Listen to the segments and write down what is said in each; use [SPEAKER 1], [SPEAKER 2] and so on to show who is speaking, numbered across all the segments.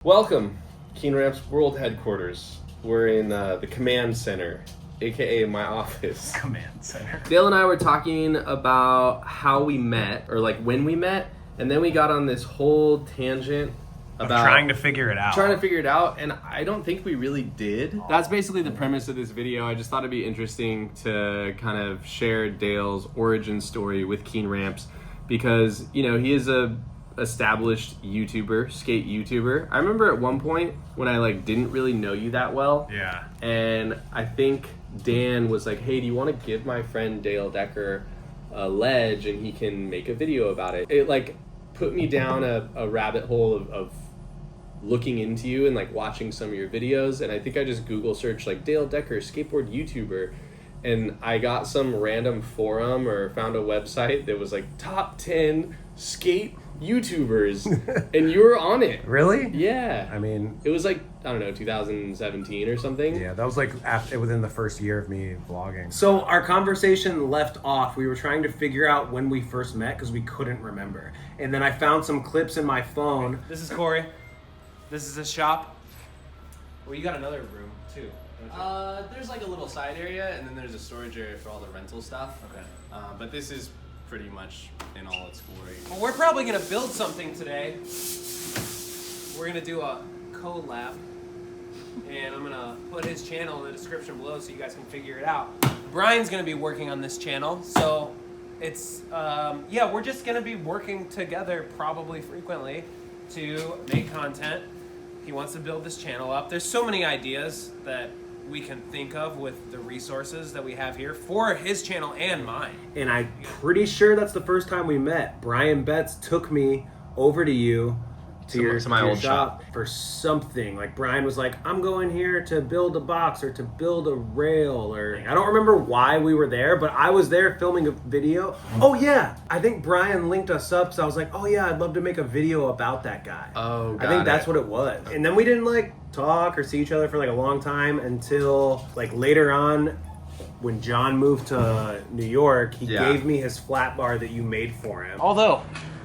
[SPEAKER 1] Welcome, Keen Ramps World Headquarters. We're in the command center, aka my office.
[SPEAKER 2] Command center.
[SPEAKER 1] Dale and I were talking about how we met, or like when we met, and then we got on this whole tangent about
[SPEAKER 2] Trying to figure it out.
[SPEAKER 1] And I don't think we really did. That's basically the premise of this video. I just thought it'd be interesting to kind of share Dale's origin story with Keen Ramps because, you know, he is a established YouTuber, skate YouTuber. I remember at one point when I like didn't really know you that well.
[SPEAKER 2] Yeah.
[SPEAKER 1] And I think Dan was like, hey, do you want to give my friend Dale Decker a ledge and he can make a video about it? It like put me down a rabbit hole of looking into you and like watching some of your videos. And I think I just Google searched like Dale Decker, skateboard YouTuber. And I got some random forum or found a website that was like top 10 skate YouTubers, and you were on it.
[SPEAKER 2] Really?
[SPEAKER 1] Yeah.
[SPEAKER 2] I mean,
[SPEAKER 1] it was like, I don't know, 2017 or something.
[SPEAKER 2] yeah, that was like within the first year of me vlogging.
[SPEAKER 3] So our conversation left off. We were trying to figure out when we first met because we couldn't remember. And then I found some clips in my phone.
[SPEAKER 4] This is Corey. This is his shop. Well, you got another room too. don't you?
[SPEAKER 1] There's like a little side area, and then there's a storage area for all the rental stuff.
[SPEAKER 4] Okay.
[SPEAKER 1] But this is pretty much in all its glory.
[SPEAKER 4] Well, we're probably gonna build something today. We're gonna do a collab, and I'm gonna put his channel in the description below so you guys can figure it out. Brian's gonna be working on this channel, so it's yeah, we're just gonna be working together probably frequently to make content. He wants to build this channel up. There's so many ideas that we can think of with the resources that we have here for his channel and mine.
[SPEAKER 3] And I'm pretty sure that's the first time we met. Brian Betts took me over to you, to
[SPEAKER 1] my
[SPEAKER 3] your
[SPEAKER 1] old shop
[SPEAKER 3] for something. Like Brian was like, I'm going here to build a box or to build a rail, or I don't remember why we were there, but I was there filming a video. Oh yeah, I think Brian linked us up, so I was like, oh yeah, I'd love to make a video about that guy.
[SPEAKER 1] Oh,
[SPEAKER 3] I think that's what it was. And then we didn't like talk or see each other for like a long time until like later on when John moved to New York. He gave me his flat bar that you made for him.
[SPEAKER 4] Although,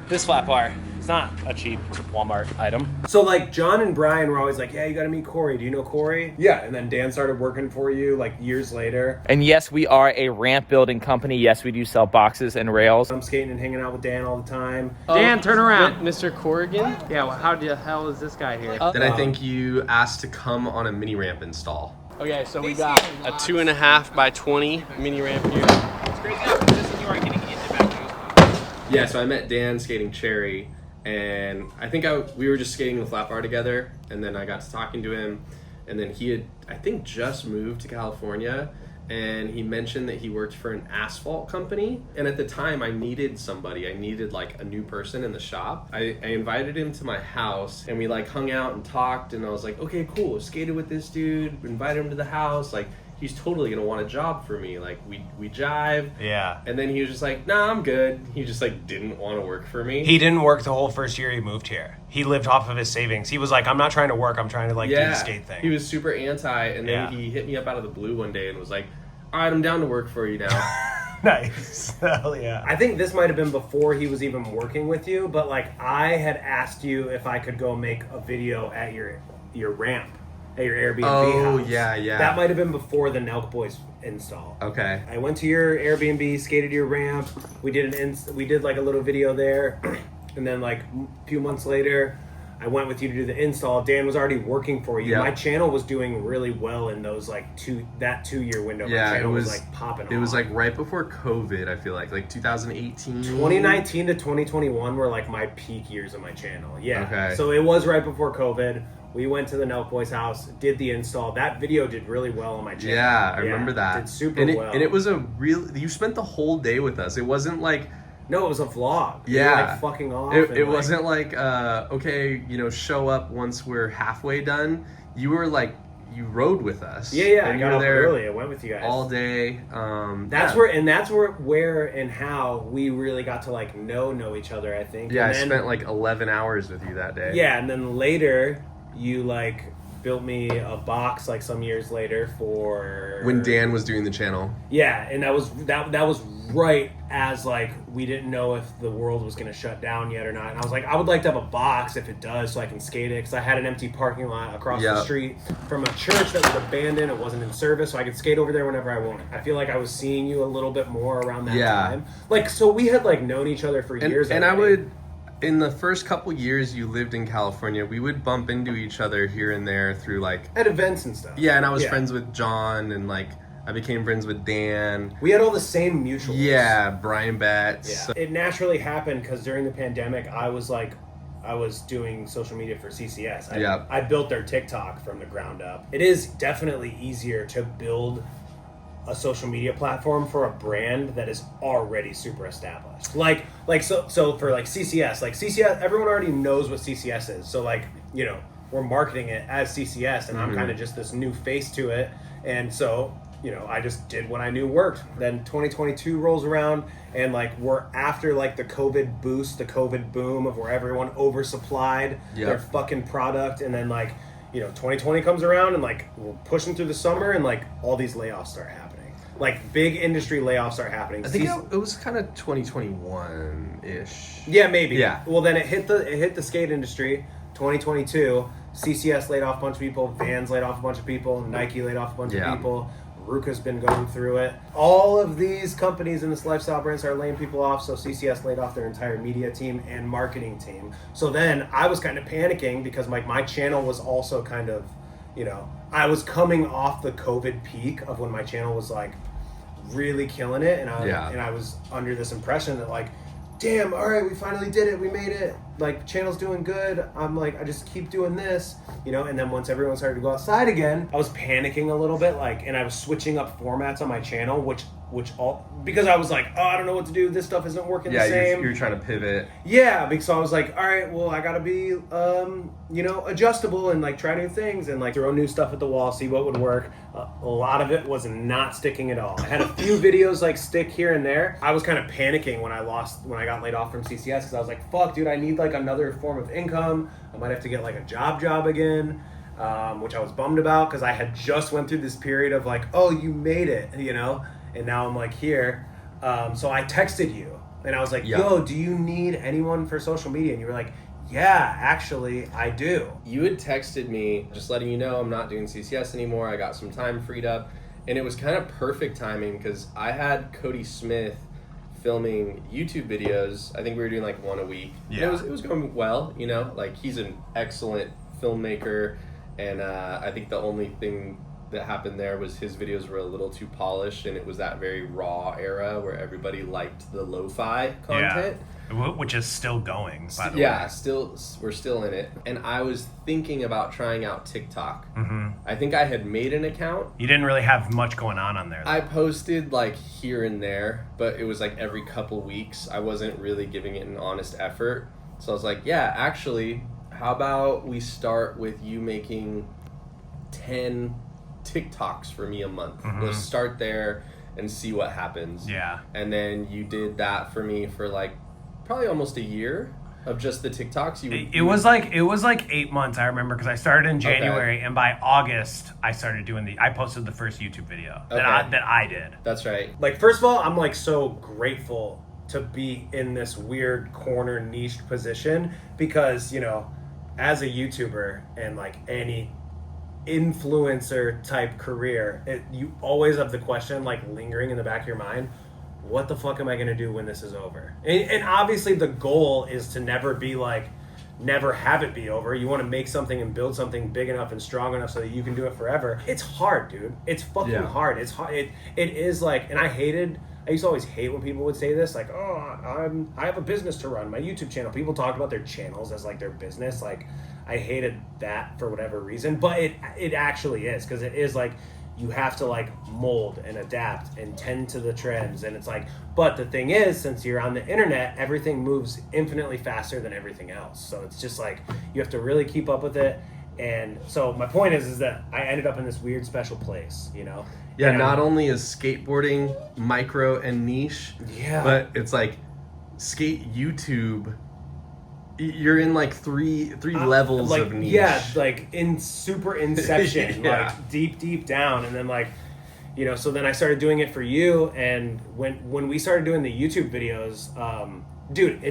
[SPEAKER 4] this flat bar is not a cheap Walmart item.
[SPEAKER 3] So like John and Brian were always like, yeah, you gotta meet Corey. Do you know Corey? Yeah. And then Dan started working for you like years later.
[SPEAKER 5] And yes, we are a ramp building company. Yes, we do sell boxes and rails.
[SPEAKER 3] I'm skating and hanging out with Dan all the time.
[SPEAKER 4] Dan, turn around.
[SPEAKER 1] Mr. Corrigan?
[SPEAKER 4] Yeah, well, how the hell is this guy here?
[SPEAKER 1] Then I think you asked to come on a mini ramp install.
[SPEAKER 4] Okay, so we got
[SPEAKER 1] A 2.5 by 20 mini ramp here.
[SPEAKER 4] It's crazy how consistent you are getting into back to.
[SPEAKER 1] Yeah, so I met Dan skating Cherry, and I think we were just skating the flat bar together, and then I got to talking to him, and then he had, I think, just moved to California, and he mentioned that he worked for an asphalt company, and at the time I needed somebody. I needed like a new person in the shop. I invited him to my house, and we like hung out and talked, and I was like, okay, cool, skated with this dude, invited him to the house, like he's totally gonna want a job for me. Like we jive.
[SPEAKER 2] Yeah.
[SPEAKER 1] And then he was just like, nah, I'm good. He just like didn't want to work for me.
[SPEAKER 2] He didn't work the whole first year he moved here. He lived off of his savings. He was like, I'm not trying to work. I'm trying to like do the skate thing.
[SPEAKER 1] He was super anti, and then he hit me up out of the blue one day and was like, all right, I'm down to work for you now.
[SPEAKER 2] Nice. Hell yeah.
[SPEAKER 3] I think this might have been before he was even working with you, but like I had asked you if I could go make a video at your ramp. At your Airbnb house.
[SPEAKER 1] yeah.
[SPEAKER 3] That might have been before the Nelk Boys install.
[SPEAKER 1] Okay.
[SPEAKER 3] I went to your Airbnb, skated your ramp. We did we did like a little video there, and then like a few months later, I went with you to do the install. Dan was already working for you.
[SPEAKER 1] Yeah.
[SPEAKER 3] My channel was doing really well in those like 2 year window.
[SPEAKER 1] Yeah,
[SPEAKER 3] My channel
[SPEAKER 1] it was
[SPEAKER 3] like popping.
[SPEAKER 1] It was
[SPEAKER 3] off.
[SPEAKER 1] like right before COVID. I feel like 2018.
[SPEAKER 3] 2019 to 2021 were like my peak years of my channel. Yeah.
[SPEAKER 1] Okay.
[SPEAKER 3] So it was right before COVID. We went to the Nelk Boys house, did the install. That video did really well on my channel.
[SPEAKER 1] Yeah, I remember that.
[SPEAKER 3] Did super well.
[SPEAKER 1] And it was a real. You spent the whole day with us. It wasn't like.
[SPEAKER 3] No, it was a vlog.
[SPEAKER 1] Yeah.
[SPEAKER 3] We were, like fucking off.
[SPEAKER 1] It wasn't like okay, you know, show up once we're halfway done. You were like, you rode with us.
[SPEAKER 3] Yeah.
[SPEAKER 1] And
[SPEAKER 3] I
[SPEAKER 1] you
[SPEAKER 3] got
[SPEAKER 1] were
[SPEAKER 3] up
[SPEAKER 1] there
[SPEAKER 3] early. I went with you guys
[SPEAKER 1] all day.
[SPEAKER 3] That's where and how we really got to like know each other. I think.
[SPEAKER 1] Yeah,
[SPEAKER 3] and
[SPEAKER 1] I spent like 11 hours with you that day.
[SPEAKER 3] Yeah, and then later you like built me a box like some years later for
[SPEAKER 1] When Dan was doing the channel.
[SPEAKER 3] Yeah, and that was right as like we didn't know if the world was going to shut down yet or not. And I was like, I would like to have a box if it does, so I can skate it, because I had an empty parking lot across the street from a church that was abandoned. It wasn't in service, so I could skate over there whenever I wanted. I feel like I was seeing you a little bit more around that time. Like, so we had like known each other for years.
[SPEAKER 1] And I would, in the first couple years you lived in California, we would bump into each other here and there through like
[SPEAKER 3] at events and stuff.
[SPEAKER 1] Yeah, and I was friends with John, and like I became friends with Dan.
[SPEAKER 3] We had all the same mutuals.
[SPEAKER 1] Yeah, Brian Betts.
[SPEAKER 3] Yeah. It naturally happened because during the pandemic, I was doing social media for CCS. I built their TikTok from the ground up. It is definitely easier to build a social media platform for a brand that is already super established. So for like CCS, everyone already knows what CCS is. So like, you know, we're marketing it as CCS, and I'm kind of just this new face to it. And so, you know, I just did what I knew worked. Then 2022 rolls around, and like we're after like the COVID boost, the COVID boom of where everyone oversupplied their fucking product, and then like, you know, 2020 comes around, and like we're pushing through the summer, and like all these layoffs start happening. Like big industry layoffs are happening.
[SPEAKER 1] I think it was kind of 2021-ish.
[SPEAKER 3] Yeah, maybe.
[SPEAKER 1] Yeah.
[SPEAKER 3] Well, then it hit the skate industry. 2022, CCS laid off a bunch of people. Vans laid off a bunch of people. Nike laid off a bunch of people. Ruka's been going through it. All of these companies in this lifestyle brand started laying people off, so CCS laid off their entire media team and marketing team. So then I was kind of panicking because my channel was also kind of, you know, I was coming off the COVID peak of when my channel was like really killing it, and I was under this impression that like, damn, all right, we finally did it, we made it, like channel's doing good, I'm like, I just keep doing this, you know. And then once everyone started to go outside again, I was panicking a little bit, like, and I was switching up formats on my channel, because I was like, oh, I don't know what to do, this stuff isn't working the same.
[SPEAKER 1] You're trying to pivot.
[SPEAKER 3] Yeah, because I was like, all right, well, I gotta be, you know, adjustable and like try new things and like throw new stuff at the wall, see what would work. A lot of it was not sticking at all. I had a few videos like stick here and there. I was kind of panicking when I got laid off from CCS, because I was like, fuck, dude, I need like another form of income. I might have to get like a job again. Which I was bummed about, because I had just went through this period of like, oh, you made it, you know, and now I'm like here. So I texted you and I was like, yo, do you need anyone for social media? And you were like, yeah, actually I do.
[SPEAKER 1] You had texted me just letting you know I'm not doing CCS anymore. I got some time freed up, and it was kind of perfect timing because I had Cody Smith filming YouTube videos. I think we were doing like one a week.
[SPEAKER 2] Yeah.
[SPEAKER 1] It was going well, you know, like he's an excellent filmmaker, and I think the only thing that happened there was his videos were a little too polished, and it was that very raw era where everybody liked the lo-fi content.
[SPEAKER 2] Yeah. Which is still going, by the way.
[SPEAKER 1] Yeah, we're still in it. And I was thinking about trying out TikTok. Mm-hmm. I think I had made an account.
[SPEAKER 2] You didn't really have much going on there, though.
[SPEAKER 1] I posted like here and there, but it was like every couple weeks. I wasn't really giving it an honest effort. So I was like, yeah, actually, how about we start with you making 10 TikToks for me a month?
[SPEAKER 2] Mm-hmm.
[SPEAKER 1] Let's start there and see what happens.
[SPEAKER 2] Yeah.
[SPEAKER 1] And then you did that for me for like probably almost a year of just the TikToks.
[SPEAKER 2] It was like 8 months, I remember, because I started in January, and by August I started doing I posted the first YouTube video that I did.
[SPEAKER 1] That's right.
[SPEAKER 3] Like, first of all, I'm like so grateful to be in this weird corner niche position, because, you know, as a YouTuber and like any influencer type career, you always have the question like lingering in the back of your mind, what the fuck am I going to do when this is over? And obviously the goal is to never have it be over. You want to make something and build something big enough and strong enough so that you can do it forever. It's hard, dude. It's fucking hard. It's hard. It is like, and I used to always hate when people would say this, like, oh, I have a business to run, my YouTube channel. People talk about their channels as like their business. Like, I hated that for whatever reason, but it actually is, because it is like, you have to like mold and adapt and tend to the trends. And it's like, but the thing is, since you're on the internet, everything moves infinitely faster than everything else. So it's just like, you have to really keep up with it. And so my point is that I ended up in this weird special place, you know?
[SPEAKER 1] Yeah,
[SPEAKER 3] and
[SPEAKER 1] not only is skateboarding micro and niche, but it's like skate YouTube you're in like three levels
[SPEAKER 3] like,
[SPEAKER 1] of niche.
[SPEAKER 3] Yeah, like in super inception,
[SPEAKER 1] Yeah.
[SPEAKER 3] like deep down, and then like, so then I started doing it for you, and when we started doing the YouTube videos, dude,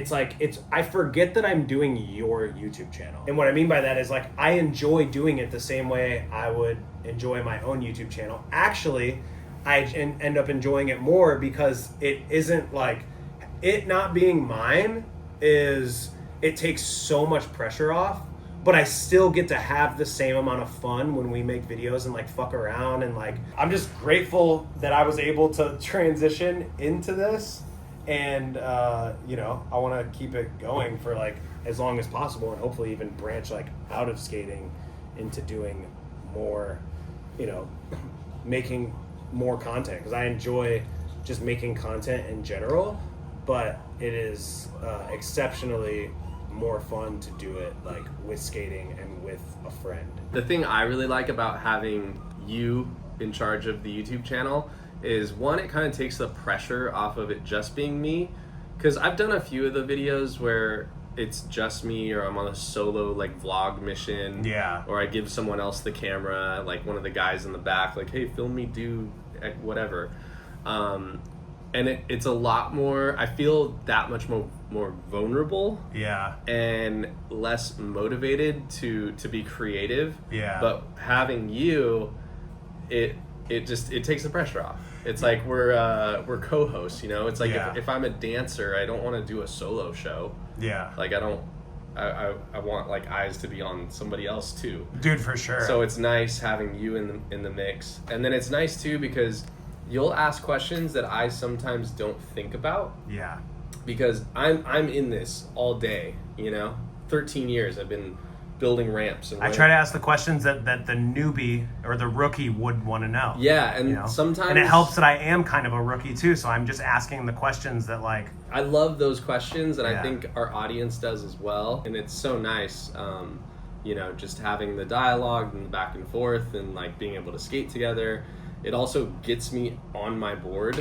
[SPEAKER 3] I forget that I'm doing your YouTube channel, and what I mean by that is like I enjoy doing it the same way I would enjoy my own YouTube channel. Actually, I end up enjoying it more because it isn't like it not being mine is. It takes so much pressure off, but I still get to have the same amount of fun when we make videos and like fuck around, and like I'm just grateful that I was able to transition into this, and I want to keep it going for like as long as possible, and hopefully even branch like out of skating into doing more, making more content, because I enjoy just making content in general, but it is exceptionally more fun to do it like with skating and with a friend.
[SPEAKER 1] The thing I really like about having you in charge of the YouTube channel is, one, it kind of takes the pressure off of it just being me, because I've done a few of the videos where it's just me, or I'm on a solo like vlog mission, or I give someone else the camera, like one of the guys in the back, like, hey, film me do whatever, and it's a lot more, I feel that much more vulnerable, and less motivated to be creative. But having you, it takes the pressure off. It's like we're co-hosts, It's like if I'm a dancer, I don't want to do a solo show. Like I want like eyes to be on somebody else too.
[SPEAKER 2] Dude, for sure.
[SPEAKER 1] So it's nice having you in the mix, and then it's nice too because you'll ask questions that I sometimes don't think about. Because I'm in this all day, 13 years I've been building ramps. And
[SPEAKER 2] I try to ask the questions that the newbie or the rookie would want to know.
[SPEAKER 1] And sometimes...
[SPEAKER 2] And it helps that I am kind of a rookie too, so I'm just asking the questions that like...
[SPEAKER 1] I love those questions, and I think our audience does as well. And it's so nice, just having the dialogue and the back and forth and like being able to skate together. It also gets me on my board.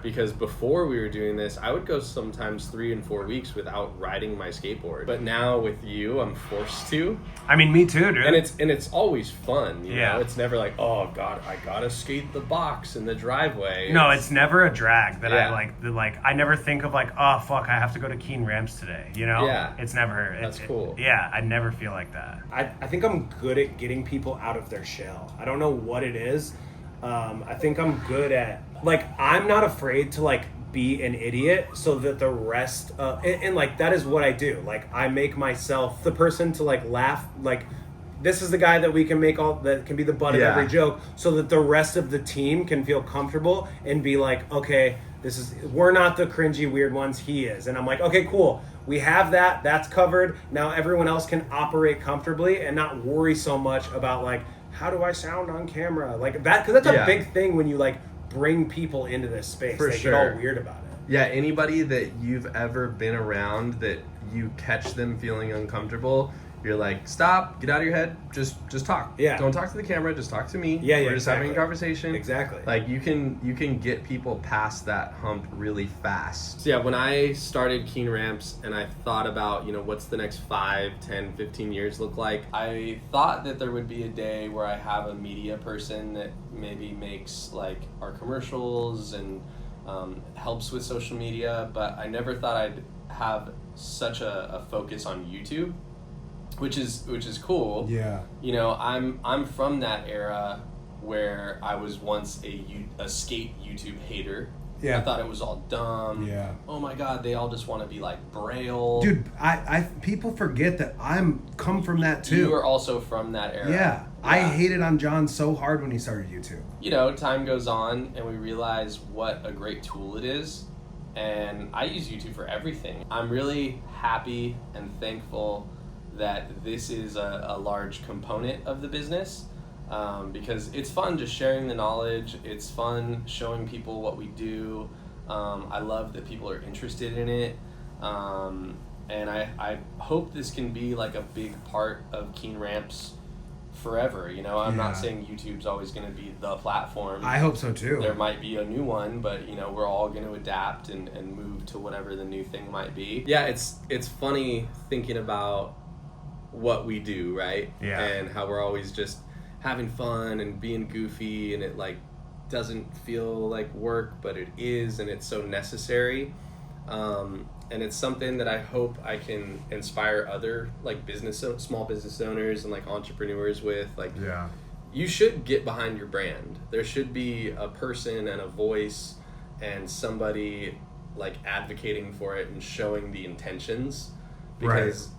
[SPEAKER 1] Because before we were doing this, I would go sometimes 3 and 4 weeks without riding my skateboard. But now with you, I'm forced to.
[SPEAKER 2] I mean, me too, dude.
[SPEAKER 1] And it's always fun. You know? It's never like, oh god, I gotta skate the box in the driveway.
[SPEAKER 2] No, it's never a drag that I like. I never think of like, oh fuck, I have to go to Keen Ramps today. It's never.
[SPEAKER 1] That's cool.
[SPEAKER 2] I never feel like that.
[SPEAKER 3] I think I'm good at getting people out of their shell. I don't know what it is. I think I'm good at, like, I'm not afraid to, like, be an idiot so that the rest, and, like, that is what I do. Like, I make myself the person to, like, laugh, like, this is the guy that we can make that can be the butt of every joke, so that the rest of the team can feel comfortable and be like, okay, we're not the cringy weird ones, he is. And I'm like, okay, cool. We have that's covered. Now everyone else can operate comfortably and not worry so much about, like, how do I sound on camera? Like that, because that's a big thing when you like bring people into this space. They get all weird about it.
[SPEAKER 1] Yeah, anybody that you've ever been around that you catch them feeling uncomfortable, you're like, stop, get out of your head, just talk. Don't talk to the camera, just talk to me. We're just having a conversation.
[SPEAKER 3] Exactly.
[SPEAKER 1] Like you can get people past that hump really fast. So when I started Keen Ramps and I thought about, what's the next 5, 10, 15 years look like, I thought that there would be a day where I have a media person that maybe makes like our commercials and helps with social media, but I never thought I'd have such a focus on YouTube. Which is cool. I'm from that era where I was once a skate YouTube hater. I thought it was all dumb. Oh my god, they all just want to be like Braille.
[SPEAKER 6] Dude, I people forget that I'm come from that too.
[SPEAKER 1] You are also from that era.
[SPEAKER 6] I hated on John so hard when he started YouTube.
[SPEAKER 1] Time goes on and we realize what a great tool it is. And I use YouTube for everything. I'm really happy and thankful that this is a large component of the business, because it's fun just sharing the knowledge. It's fun showing people what we do. I love that people are interested in it, and I hope this can be like a big part of Keen Ramps forever. You know, I'm
[SPEAKER 6] Yeah.
[SPEAKER 1] not saying YouTube's always going to be the platform.
[SPEAKER 6] I hope so too.
[SPEAKER 1] There might be a new one, but you know, we're all going to adapt and move to whatever the new thing might be. Yeah, it's funny thinking about what we do, right?
[SPEAKER 2] Yeah.
[SPEAKER 1] And how we're always just having fun and being goofy, and it like doesn't feel like work, but it is, and it's so necessary. And it's something that I hope I can inspire other like small business owners and like entrepreneurs with. Like,
[SPEAKER 6] Yeah.
[SPEAKER 1] you should get behind your brand. There should be a person and a voice and somebody like advocating for it and showing the intentions. Because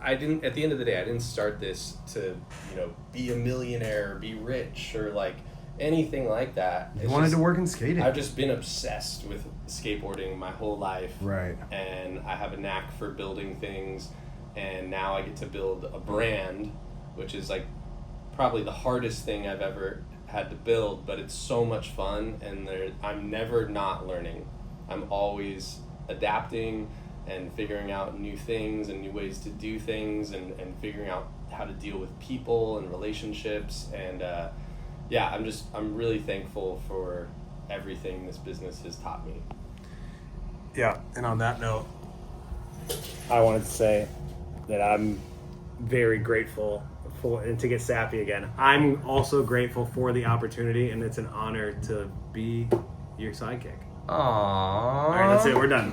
[SPEAKER 1] I didn't, at the end of the day, I didn't start this to, you know, be a millionaire or be rich or like anything like that.
[SPEAKER 6] You wanted to work in skating.
[SPEAKER 1] I've just been obsessed with skateboarding my whole life.
[SPEAKER 6] Right.
[SPEAKER 1] And I have a knack for building things, and now I get to build a brand, which is like probably the hardest thing I've ever had to build, but it's so much fun, and I'm never not learning. I'm always adapting and figuring out new things and new ways to do things, and figuring out how to deal with people and relationships. And yeah, I'm really thankful for everything this business has taught me.
[SPEAKER 3] Yeah, and on that note, I wanted to say that I'm very grateful for, and to get sappy again, I'm also grateful for the opportunity, and it's an honor to be your sidekick.
[SPEAKER 2] Aww.
[SPEAKER 3] All right, that's it. We're done.